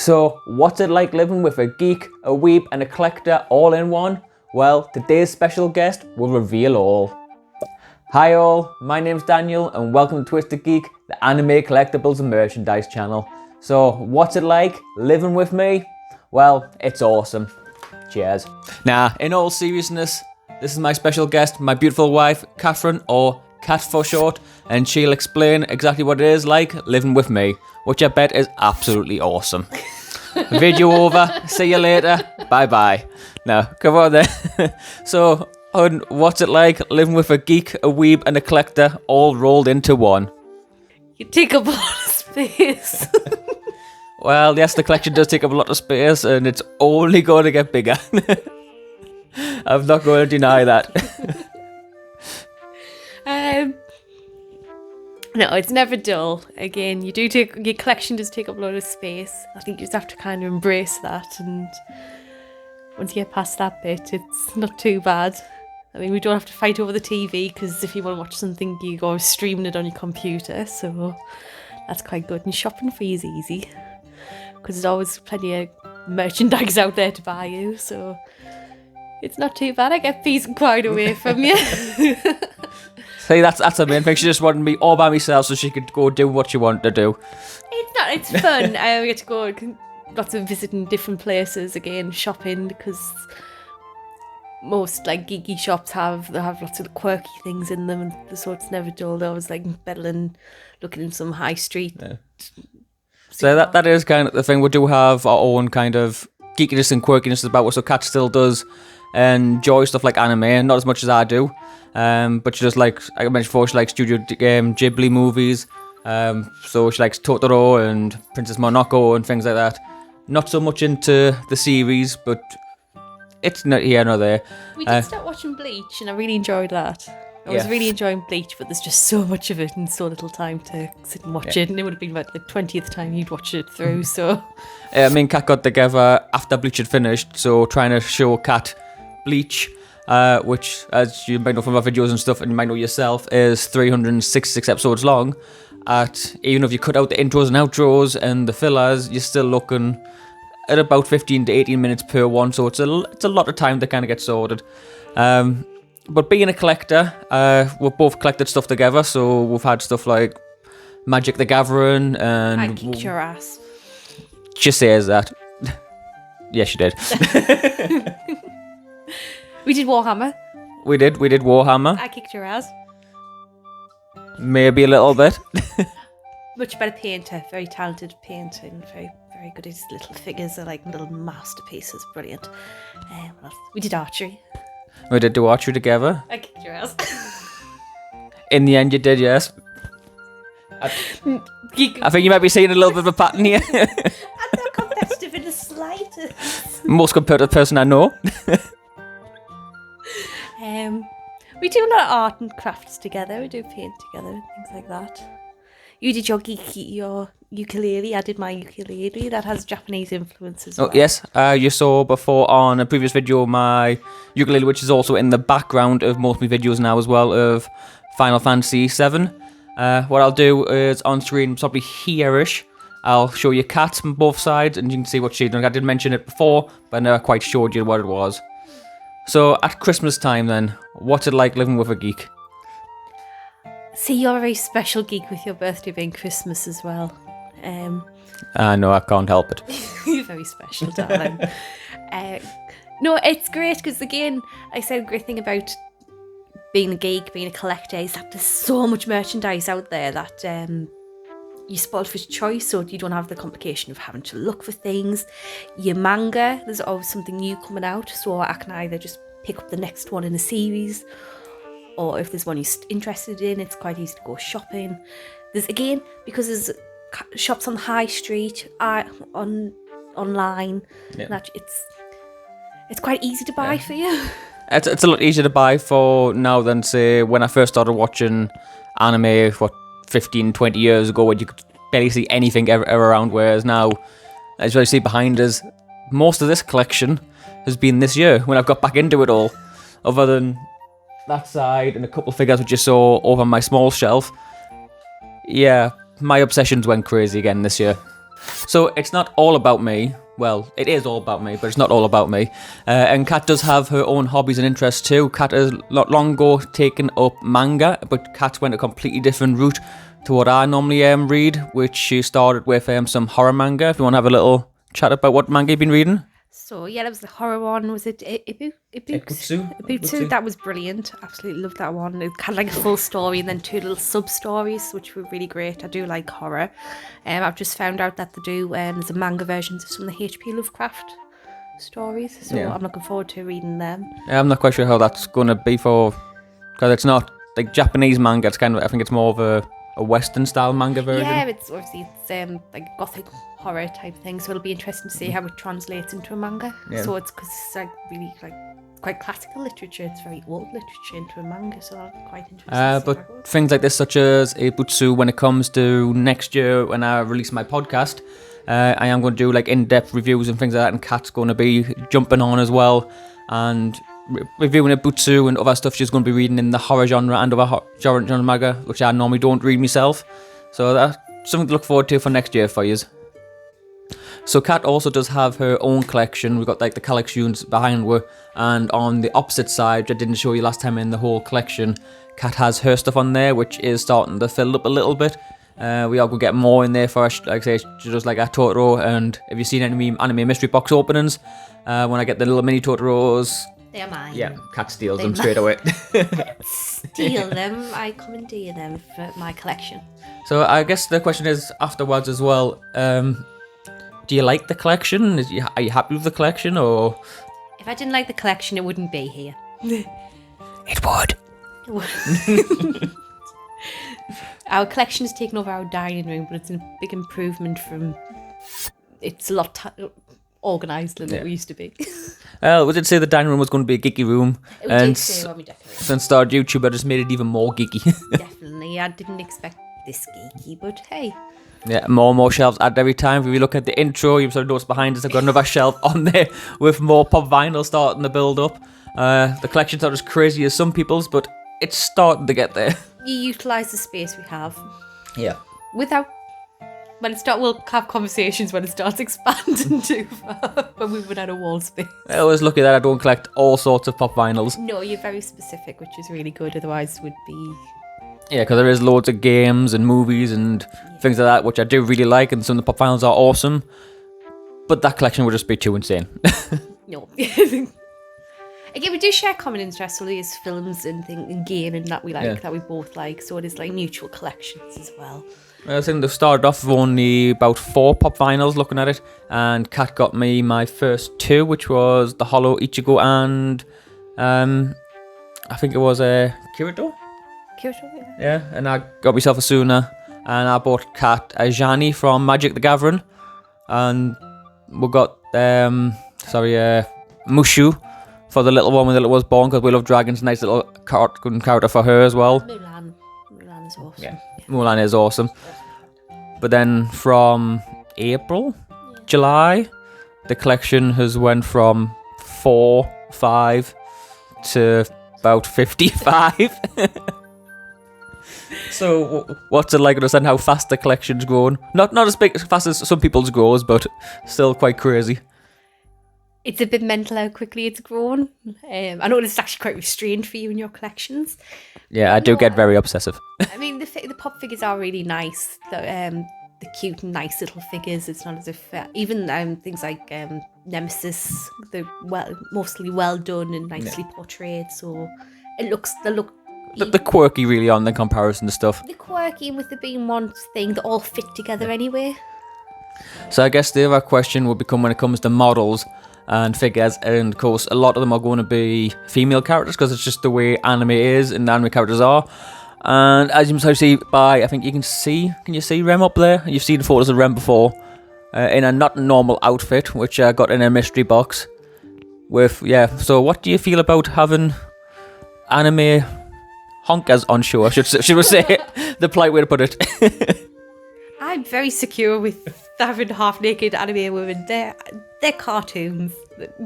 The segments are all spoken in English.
So, what's it like living with a geek, a weeb, and a collector all in one? Well, today's special guest will reveal all. Hi all, my name's Daniel and welcome to Twisted Geek, the anime collectibles and merchandise channel. So, what's it like living with me? Well, it's awesome. Cheers. Now, in all seriousness, this is my special guest, my beautiful wife, Catherine, or Cat for short, and she'll explain exactly what it is like living with me, which I bet is absolutely awesome. Video over, see you later, bye bye. Now, come on then. So, what's it like living with a geek, a weeb, and a collector all rolled into one? You take up a lot of space. Well, yes, the collection does take up a lot of space, and it's only going to get bigger. I'm not going to deny that. No, it's never dull. Again, your collection does take up a lot of space. I think you just have to kind of embrace that, and once you get past that bit, it's not too bad. I mean, we don't have to fight over the TV, because if you want to watch something, you go streaming it on your computer, so that's quite good. And shopping for you is easy, because there's always plenty of merchandise out there to buy you, so it's not too bad. I get peace and quiet away from you. See, that's the main thing. She just wanted me all by myself so she could go do what she wanted to do. It's fun. I get to go lots of visiting different places again, shopping, because most like geeky shops have lots of quirky things in them, and so it's never dull. They're always like better than looking in some high street. Yeah. So that is kind of the thing. We do have our own kind of geekiness and quirkiness about us. So Kat still does enjoy stuff like anime, not as much as I do. But she does, like I mentioned before, she likes Studio Ghibli movies. So she likes Totoro and Princess Mononoke and things like that. Not so much into the series, but it's not here nor there. We did start watching Bleach, and I really enjoyed that. I was really enjoying Bleach, but there's just so much of it and so little time to sit and watch it. And it would have been about the 20th time you'd watch it through, so... Me and Kat got together after Bleach had finished, so trying to show Kat Bleach, which, as you might know from our videos and stuff, and you might know yourself, is 366 episodes long. Even if you cut out the intros and outros and the fillers, you're still looking at about 15 to 18 minutes per one, so it's a lot of time to kind of get sorted. But being a collector, we've both collected stuff together, so we've had stuff like Magic the Gathering and... I kicked your ass. She says that. Yes, she did. We did Warhammer. We did Warhammer. I kicked your ass. Maybe a little bit. Much better painter, very talented painter, and very, very good at his little figures. They're like little masterpieces, brilliant. What else? We did archery. We did do archery together. I kicked your ass. In the end, you did, yes. I think you might be seeing a little bit of a pattern here. I'm not competitive in the slightest. Most competitive person I know. We do a lot of art and crafts together. We do paint together and things like that. You did your ukulele. I did my ukulele. That has Japanese influences. Oh, yes. You saw before on a previous video my ukulele, which is also in the background of most of my videos now as well, of Final Fantasy VII. What I'll do is on screen, probably here-ish, I'll show you Kat from both sides, and you can see what she's doing. I did mention it before, but I never quite showed you what it was. So, at Christmas time then, what's it like living with a geek? See, you're a very special geek with your birthday being Christmas as well. No, I can't help it. You're very special, darling. No, it's great, because again, I said a great thing about being a geek, being a collector, is that there's so much merchandise out there that you spoil for choice, so you don't have the complication of having to look for things. Your manga, there's always something new coming out, so I can either just pick up the next one in a series, or if there's one you're interested in, it's quite easy to go shopping. Because there's shops on the high street, online, that it's quite easy to buy for you. It's a lot easier to buy for now than, say, when I first started watching anime, 15, 20 years ago, when you could barely see anything ever around, whereas now, as you see behind us, most of this collection has been this year, when I've got back into it all. Other than that side and a couple of figures which you saw over my small shelf. Yeah, my obsessions went crazy again this year. So it's not all about me. Well, it is all about me, but it's not all about me. And Kat does have her own hobbies and interests too. Kat has not long ago taken up manga, but Kat went a completely different route to what I normally read, which she started with some horror manga. If you want to have a little chat about what manga you've been reading. So yeah, that was the horror one. Was it Ibutsu? That was brilliant. Absolutely loved that one. It had like a full story and then 2 little sub stories, which were really great. I do like horror. I've just found out that they do there's a manga versions of some of the H.P. Lovecraft stories. So I'm looking forward to reading them. I'm not quite sure how that's going to be because it's not like Japanese manga. It's kind of, I think it's more of a Western style manga version. Yeah, it's like gothic horror type thing, so it'll be interesting to see how it translates into a manga. So it's because it's like really like quite classical literature. It's very old literature into a manga, so that'll be quite interesting. But things like this, such as Ibutsu, when it comes to next year when I release my podcast, I am going to do like in-depth reviews and things like that, and Kat's going to be jumping on as well and reviewing Ibutsu and other stuff she's going to be reading in the horror genre and other genre manga, which I normally don't read myself. So that's something to look forward to for next year for you. So Kat also does have her own collection. We've got like the collections behind her, and on the opposite side, which I didn't show you last time in the whole collection, Kat has her stuff on there, which is starting to fill up a little bit. We are going to get more in there for, like I say, just like a Totoro. And if you've seen any anime mystery box openings, when I get the little mini Totoros, they're mine. Yeah, Kat steals them straight away. Steal them. I commandeer them for my collection. So I guess the question is afterwards as well, do you like the collection? Are you happy with the collection, or? If I didn't like the collection, it wouldn't be here. It would. Our collection has taken over our dining room, but it's a big improvement from... It's a lot organised than it used to be. We did say the dining room was going to be a geeky room. It did say when we decorated. Since started YouTube, I just made it even more geeky. Definitely. I didn't expect this geeky, but hey. Yeah, more and more shelves added every time. If you look at the intro, you sort of notice behind us, I've got another shelf on there with more pop vinyl starting to build up. The collection's not as crazy as some people's, but it's starting to get there. You utilise the space we have. Yeah. We'll have conversations when it starts expanding too far, when we run out of wall space. I always lucky that I don't collect all sorts of pop vinyls. No, you're very specific, which is really good. Otherwise, would be... Yeah, because there is loads of games and movies and things like that, which I do really like, and some of the pop vinyls are awesome. But that collection would just be too insane. No. Again, we do share common interests, so there's films and gaming and that we like, that we both like. So it is like mutual collections as well. I think they started off with only about 4 pop vinyls looking at it, and Kat got me my first 2, which was the Hollow Ichigo and I think it was Kirito? Yeah, and I got myself a Suna, and I bought Kat a Jani from Magic the Gathering, and we got Mushu for the little one when the little was born, because we love dragons. Nice little cartoon character for her as well. Mulan is awesome. Yeah, Mulan is awesome. But then from April, July, the collection has went from 4, 5 to about 55. So what's it like to understand how fast the collection's grown? Not as fast as some people's grows, but still quite crazy. It's a bit mental how quickly it's grown. I know it's actually quite restrained for you in your collections. Yeah, I do get very obsessive. I mean, the pop figures are really nice. The cute and nice little figures. It's not as if even things like Nemesis, they're mostly well done and nicely portrayed. So they look. The quirky really on the comparison to stuff. The quirky, and with the being one thing, they all fit together anyway. So I guess the other question would become when it comes to models and figures, and of course a lot of them are going to be female characters because it's just the way anime is and the anime characters are. And as you can see I think can you see Rem up there? You've seen photos of Rem before, in a not normal outfit, which I got in a mystery box with, so what do you feel about having anime honkers on show? Should we say the polite way to put it? I'm very secure with having half-naked anime women. They're cartoons.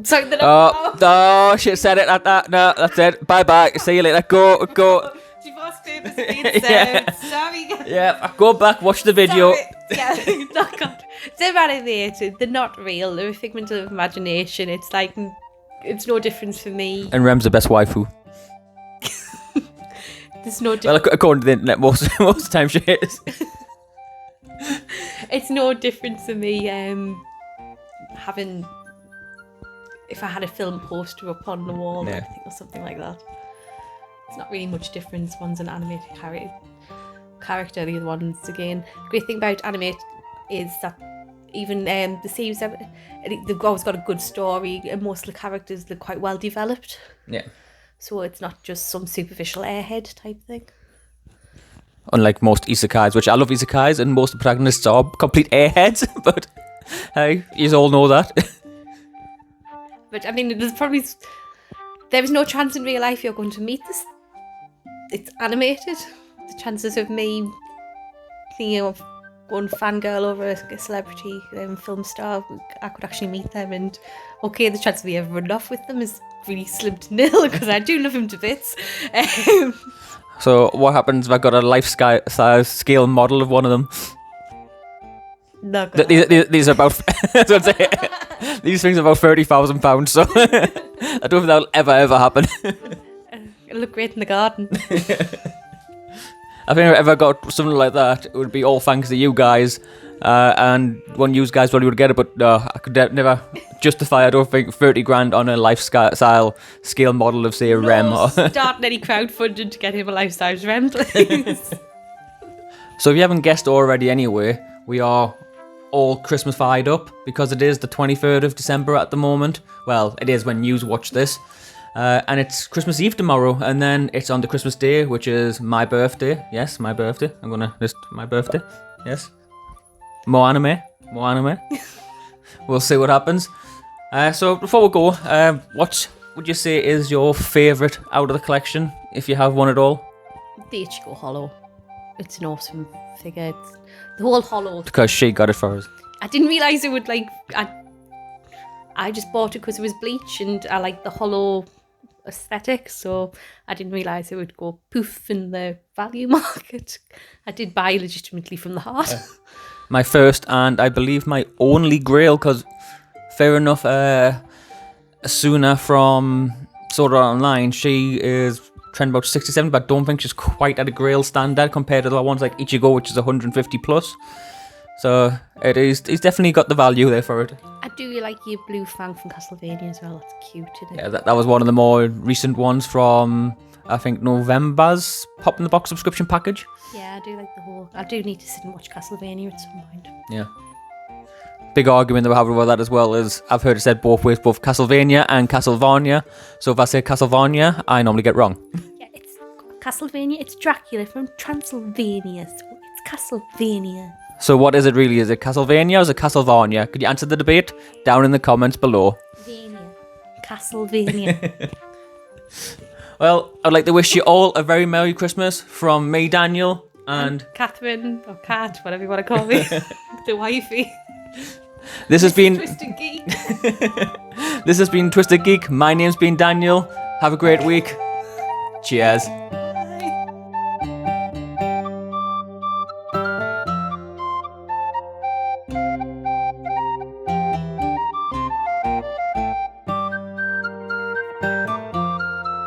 So they're not... Oh, shit, said it. No, that's it. Bye-bye. See you later. Go. Do divorce papers being served. Sorry. Yeah, go back, watch the video. Sorry. Yeah, oh God. They're animated. They're not real. They're a figment of imagination. It's like, it's no difference for me. And Rem's the best waifu. There's no Well, difference. according to the internet, most of the time she is. It's no difference for me having, if I had a film poster up on the wall or Yeah. anything or something like that. It's not really much difference. One's an animated character, the other one's, again. The great thing about animate is that even the series, they've always got a good story, and most of the characters look quite well developed. Yeah. So it's not just some superficial airhead type thing. Unlike most isekais, which I love isekais, and most of the protagonists are complete airheads, but hey, you all know that. But I mean, there is no chance in real life you're going to meet this. It's animated. The chances of me, going fangirl over a celebrity film star, I could actually meet them, and okay, the chance of me ever running off with them is really slim to nil, because I do love him to bits. So what happens if I got a life-size scale model of one of them? Not gonna These are about that's what I'm saying. These things are about £30,000, so I don't think that'll ever happen. It'll look great in the garden. I think if I ever got something like that, it would be all thanks to you guys, and one of you guys probably would get it, but no, I could never justify, I don't think, 30 grand on a lifestyle scale model of, say, a Rem. Starting any crowdfunding to get him a life-size Rem, please. So if you haven't guessed already anyway, we are all Christmas-fied up, because it is the 23rd of December at the moment. Well, it is when you watch this. And it's Christmas Eve tomorrow, and then it's on the Christmas Day, which is my birthday. Yes, my birthday. I'm gonna list my birthday. Yes. More anime. We'll see what happens. So before we go, what would you say is your favourite out of the collection, if you have one at all? The Ichigo Hollow. It's an awesome figure. It's the whole Hollow. Because she got it for us. I didn't realise it would, I just bought it because it was Bleach, and I like the Hollow aesthetic, so I didn't realise it would go poof in the value market. I did buy legitimately from the heart. My first, and I believe my only grail, because fair enough, Asuna from Sword Art Online, she is trend about 67, but I don't think she's quite at a grail standard compared to the ones like Ichigo, which is 150 plus. So he's definitely got the value there for it. I do like your Blue Fang from Castlevania as well. That's cute, isn't it? Yeah, that was one of the more recent ones from, I think, November's Pop in the Box subscription package. Yeah, I do like the whole... I do need to sit and watch Castlevania at some point. Yeah. Big argument that we're having about that as well is, I've heard it said both ways, both Castlevania and Castlevania. So if I say Castlevania, I normally get wrong. Yeah, it's Castlevania. It's Dracula from Transylvania. So it's Castlevania. So what is it really? Is it Castlevania or is it Castlevania? Could you answer the debate down in the comments below? Castlevania. Well, I'd like to wish you all a very Merry Christmas from me, Daniel, and Catherine, or Cat, whatever you want to call me. The wifey. this has been Twisted Geek. This has been Twisted Geek. My name's been Daniel. Have a great week. Cheers.